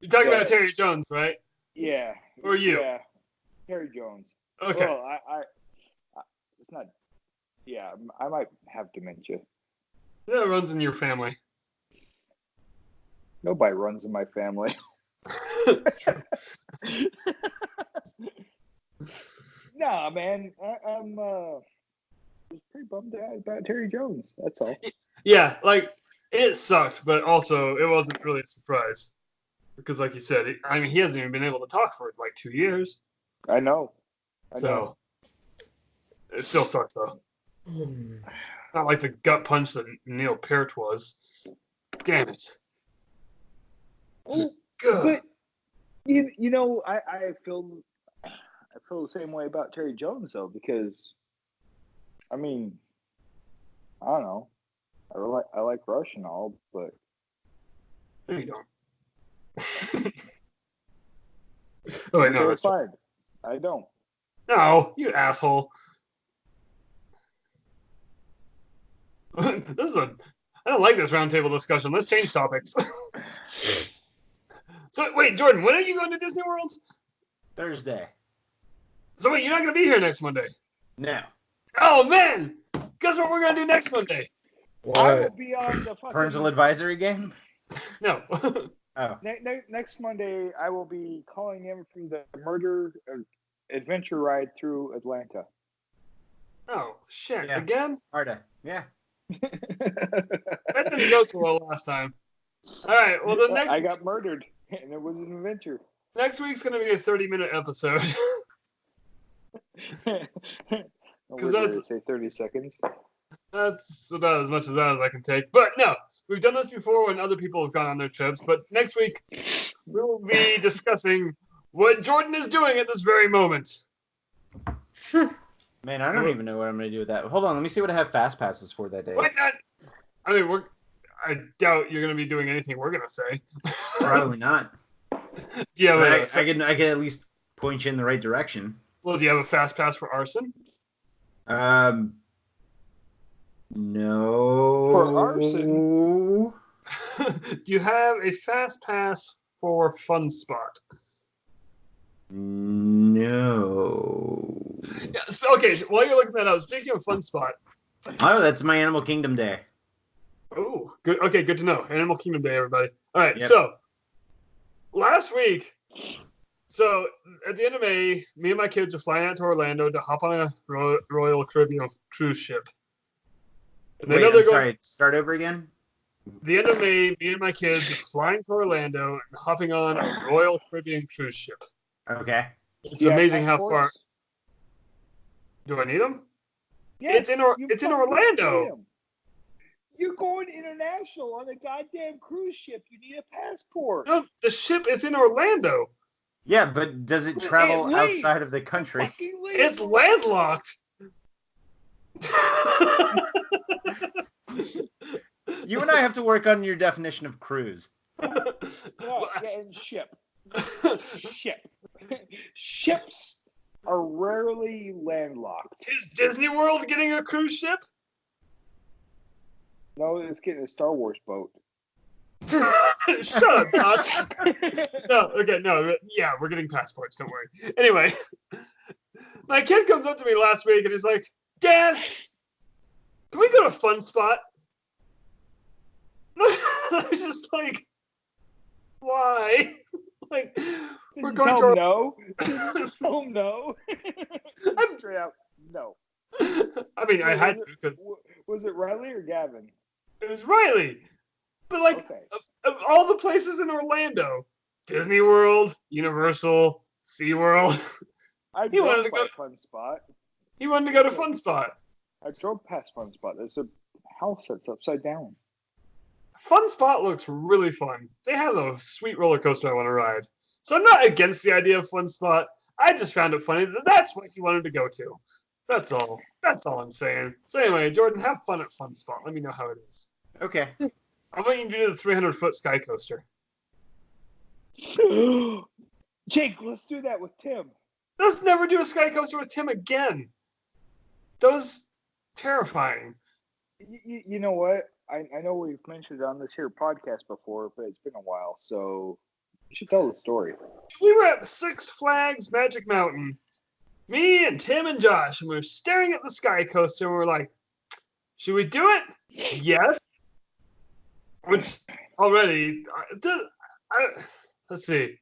You're talking Yeah. about Terry Jones, right? Yeah. Or you? Yeah. Terry Jones. Okay. Well, I it's not. Yeah, I might have dementia. That runs in your family. Nobody runs in my family. It's true. Nah, man. I'm was pretty bummed out about Terry Jones. That's all. Yeah, like it sucked, but also it wasn't really a surprise because, like you said, he hasn't even been able to talk for like 2 years. I know. So it still sucked though. Not like the gut punch that Neil Peart was. Damn it. Oh, Good. but you know, I feel the same way about Terry Jones though, because I mean, I don't know. I like Rush and all, but No, you don't. Oh wait, no, okay, that's true. fine. I don't. No, you asshole. This is I don't like this roundtable discussion. Let's change topics. So wait, Jordan, when are you going to Disney World? Thursday. So wait, you're not going to be here next Monday. No. Oh man! Guess what we're going to do next Monday? I will What? be on the Parental fucking advisory game? No. Oh. next Monday. I will be calling in from the murder adventure ride through Atlanta. Oh shit! Yeah. Again? Arda. Yeah. That didn't go so well last time. All right. Well, the I got murdered, and it was an adventure. next week's going to be a 30-minute episode. Because that's- say 30 seconds. That's about as much as I can take. But no, we've done this before when other people have gone on their trips. But next week, we will be discussing what Jordan is doing at this very moment. Man, I don't even know what I'm going to do with that. Hold on, let me see what I have fast passes for that day. What not? I mean, I doubt you're going to be doing anything we're going to say. Probably not. Yeah, But I can at least point you in the right direction. Well, do you have a fast pass for arson? No. For arson? Do you have a fast pass for Fun Spot? No. Yeah, okay, while you're looking that up, speaking of Fun Spot. Oh, that's my Animal Kingdom day. Oh, good. Okay, good to know. Animal Kingdom Day, everybody. All right, Yep. so last week, so at the end of May, me and my kids are flying out to Orlando to hop on a Royal Caribbean cruise ship. And I Wait, know they're I'm going. sorry. Start over again? The end of May, me and my kids are flying to Orlando and hopping on a Royal Caribbean cruise ship. Okay. It's Do you have amazing how far. passports? Do I need them? Yes, It's in you it's in fucking Orlando. need 'em. You're going international on a goddamn cruise ship. You need a passport. No, the ship is in Orlando. Yeah, but does it travel leaves. outside of the country? Fucking It's leave. landlocked. You and I have to work on your definition of cruise. Yeah, and ship. Ship. Ships are rarely landlocked. Is Disney World getting a cruise ship? No, it's getting a Star Wars boat. Shut up, Josh. No, okay, no, yeah, we're getting passports. Don't worry. Anyway, my kid comes up to me last week and he's like, "Dad, can we go to Fun Spot?" I was just like, "Why?" Like, we're going to. No. Tell him no. Straight out, no. I mean, I had to because Was it Riley or Gavin? it was Riley. But like, Okay. of all the places in Orlando, Disney World, Universal, SeaWorld, I He wanted drove to by go- Fun Spot. he wanted to go to Fun Spot. I drove past Fun Spot. There's a house that's upside down. Fun Spot looks really fun. They have a sweet roller coaster I want to ride. So I'm not against the idea of Fun Spot. I just found it funny that that's what he wanted to go to. That's all. That's all I'm saying. So anyway, Jordan, have fun at Fun Spot. Let me know how it is. Okay. I want you to do the 300-foot sky coaster. Jake, let's do that with Tim. Let's never do a sky coaster with Tim again. That was terrifying. You know what? I know we've mentioned it on this here podcast before, but it's been a while. So You should tell the story. We were at Six Flags Magic Mountain. Me and Tim and Josh, and we were staring at the Sky Coaster, and we were like, should we do it? Yes. Which already, let's see.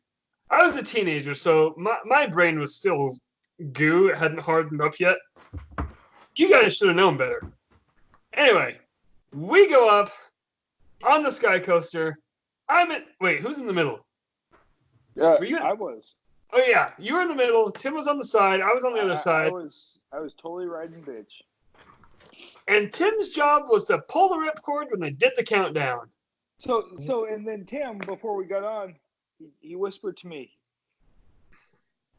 I was a teenager, so my brain was still goo. It hadn't hardened up yet. You guys should have known better. Anyway, we go up on the Sky Coaster. Wait, who's in the middle? Were you? I was. Oh yeah, you were in the middle. Tim was on the side. I was on the other side. I was totally riding bitch. And Tim's job was to pull the ripcord when they did the countdown. So, and then Tim, before we got on, he whispered to me,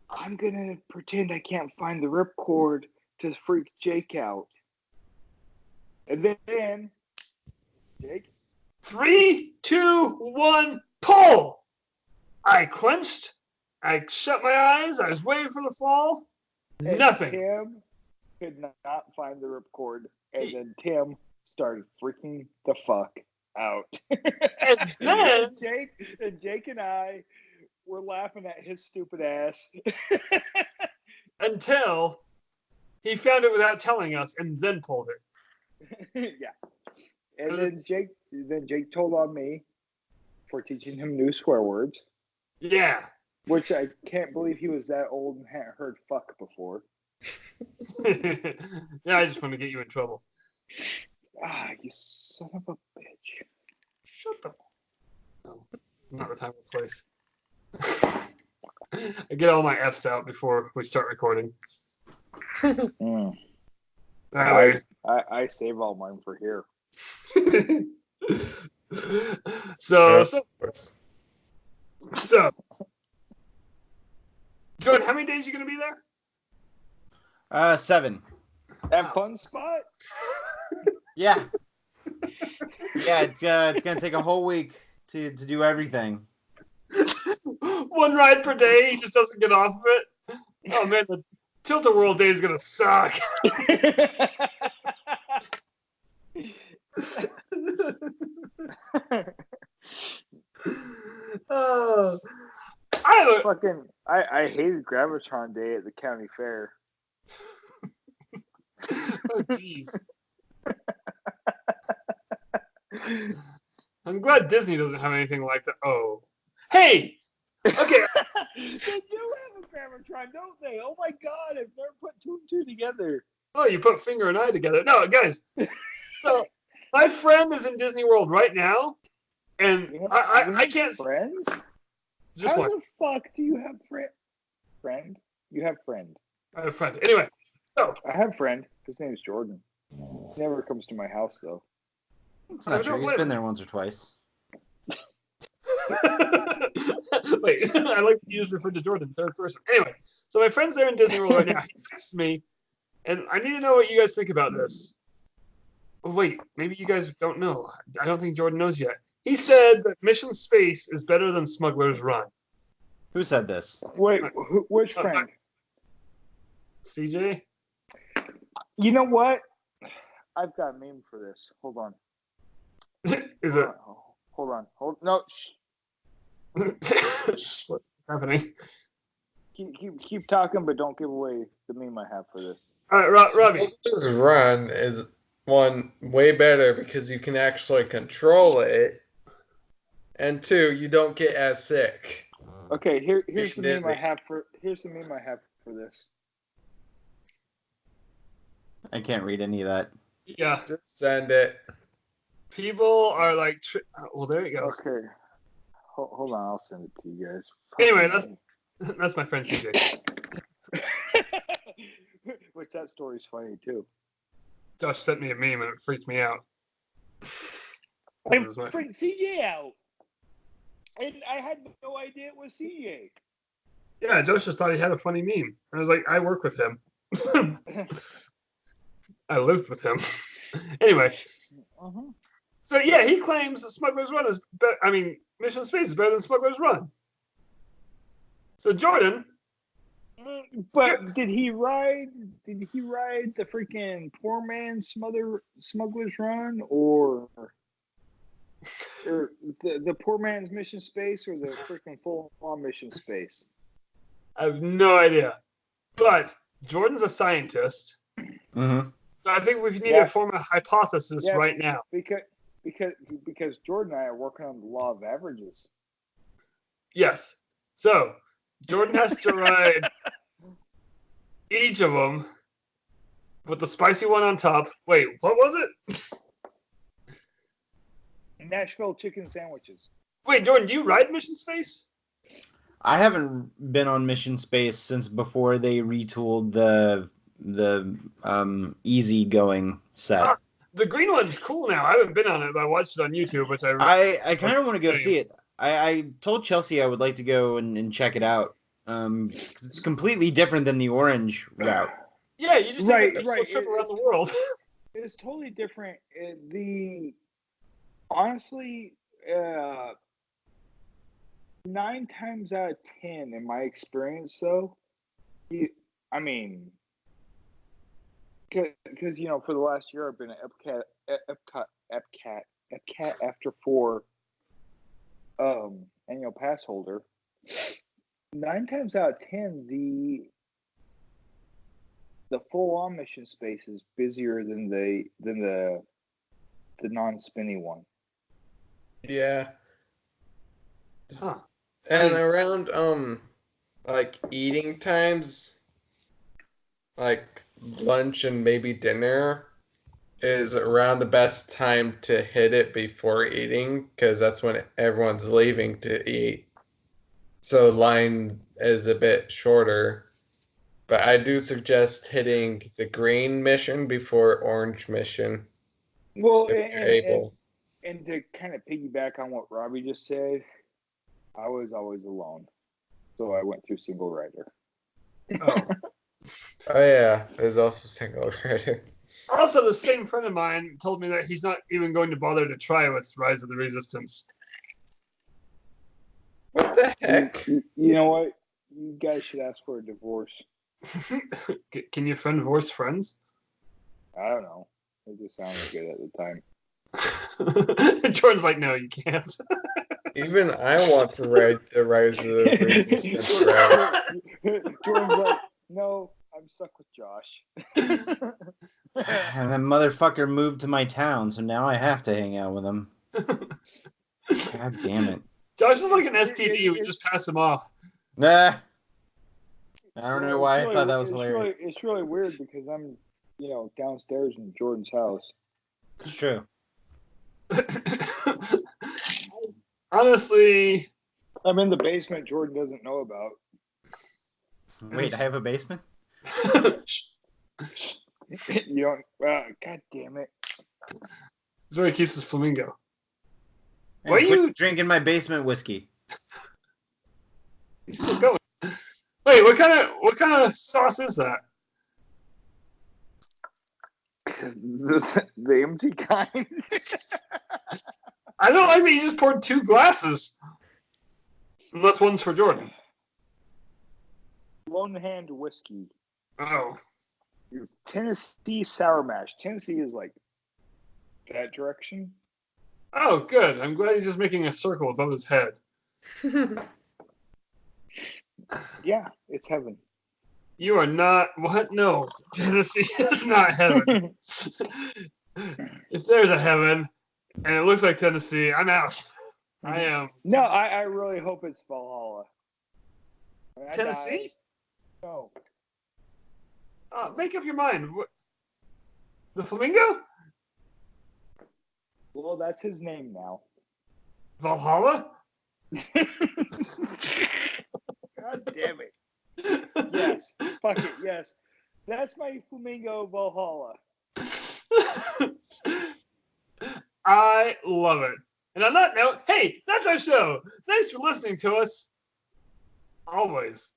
"I'm gonna pretend I can't find the ripcord to freak Jake out." And then, Jake, 3, 2, 1, pull! I clenched. I shut my eyes. I was waiting for the fall. and Nothing. Tim could not find the ripcord, and then Tim started freaking the fuck out. And then Jake and I were laughing at his stupid ass. until he found it without telling us and then pulled it. Yeah. And then Jake told on me for teaching him new swear words, Yeah. which I can't believe he was that old and hadn't heard fuck before. Yeah, I just want to get you in trouble. Ah, you son of a bitch. Shut up. No, it's not the time or place. I get all my F's out before we start recording. Anyway. I save all mine for here. So, Jordan, how many days are you going to be there? 7. That fun spot? Yeah. Yeah, it's gonna take a whole week to do everything. One ride per day, he just doesn't get off of it. Oh man, the Tilt-A-Whirl day is gonna suck. Oh, I hated Gravitron Day at the county fair. oh jeez. I'm glad Disney doesn't have anything like that. Oh, hey, okay. They do have a Gravitron, don't they? Oh my god, I've never put 2 and 2 together. Oh, you put finger and eye together. No, guys. So my friend is in Disney World right now, and I can't. Friends? Just How one. the fuck do you have friend? You have friend. I have a friend. Anyway, so I have friend. His name's Jordan. He never comes to my house though. It's not I true. don't He's live- been there once or twice. Wait, I like to use refer to Jordan third person. Anyway, so my friend's there in Disney World right now. He texts me, and I need to know what you guys think about this. Oh, wait, maybe you guys don't know. I don't think Jordan knows yet. He said that Mission Space is better than Smuggler's Run. Who said this? Wait, which friend? CJ? You know what? I've got a meme for this. Hold on. Is it? Hold on. No. What's happening? Keep talking, but don't give away the meme I have for this. All right, Robbie. Smuggler's Run is one way better because you can actually control it, and 2, you don't get as sick. Okay, here's the meme Disney. I have for this. I can't read any of that. Yeah, Just send it. people are like, well, there you go. Okay. Hold on, I'll send it to you guys. Anyway, that's my friend CJ. Which that story's funny too. Josh sent me a meme and it freaked me out. I freaked CJ out, and I had no idea it was CJ. Yeah, Josh just thought he had a funny meme. I was like, I work with him. I lived with him. Anyway, so yeah, he claims that Smuggler's Run is better. I mean, Mission Space is better than Smuggler's Run. So Jordan, But did he ride the freaking poor man Smuggler's Run, or Or the poor man's mission space or the freaking full-on mission space? I have no idea. But Jordan's a scientist. Mm-hmm. So I think we need Yeah. to form a hypothesis Yeah. right now. Because Jordan and I are working on the law of averages. Yes. So Jordan has to ride each of them with the spicy one on top. Wait, what was it? Nashville chicken sandwiches. Wait, Jordan, do you ride Mission Space? I haven't been on Mission Space since before they retooled the easy going set. Ah, the green one's cool now. I haven't been on it, but I watched it on YouTube, which I kind of want to go insane. see it. I told Chelsea I would like to go and check it out. 'Cause it's completely different than the orange route. Yeah, you just Right, take a peaceful right. trip around the world. It's totally different. Honestly, 9 times out of 10 in my experience, though, I mean, because for the last year I've been at Epcat after 4 annual pass holder. 9 times out of 10, the full-on mission space is busier than the non-spinny one. Yeah. Huh. And around like eating times, like lunch and maybe dinner is around the best time to hit it before eating, because that's when everyone's leaving to eat. So line is a bit shorter. But I do suggest hitting the green mission before orange mission Well, if you're able. and to kind of piggyback on what Robbie just said, I was always alone, so I went through single rider. Oh. Oh yeah, there's also single rider. Also, the same friend of mine told me that he's not even going to bother to try with Rise of the Resistance. What the heck? You know what? You guys should ask for a divorce. Can your friend divorce friends? I don't know. It just sounded good at the time. Jordan's like, no, you can't. Even I want to ride the Rise of the Resistance ride. Jordan's like, no, I'm stuck with Josh. And that motherfucker moved to my town, so now I have to hang out with him. God damn it. Josh is like an STD. We just pass him off. Nah. I don't know why I It's thought that was it's hilarious. It's really weird because I'm, downstairs in Jordan's house. It's true. Honestly, I'm in the basement Jordan doesn't know about. Wait, I have a basement? You don't. God damn it! this is where he keeps his flamingo. Hey, Why are quit you drinking my basement whiskey? He's still going. Wait, what kind of sauce is that? The empty kind. I don't like that you just poured 2 glasses. Unless one's for Jordan. Lone hand whiskey. Oh. Tennessee sour mash. Tennessee is like that direction. Oh, good. I'm glad he's just making a circle above his head. Yeah, it's heaven. You are not. What? No. Tennessee is not heaven. If there's a heaven and it looks like Tennessee, I'm out. I am. No, I really hope it's Valhalla. When I Tennessee? die- No. Make up your mind. What? The flamingo? Well, that's his name now. Valhalla? God damn it. Yes. Fuck it, yes. That's my flamingo Valhalla. I love it. And on that note, hey, that's our show. Thanks for listening to us. Always.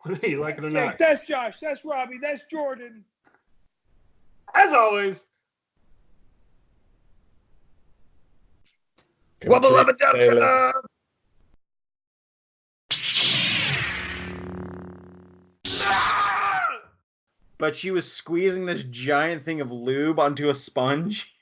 Whether you like it or Yeah, not. that's Josh. That's Robbie. That's Jordan. As always, Wubba lubba dub Silence. dub. But she was squeezing this giant thing of lube onto a sponge.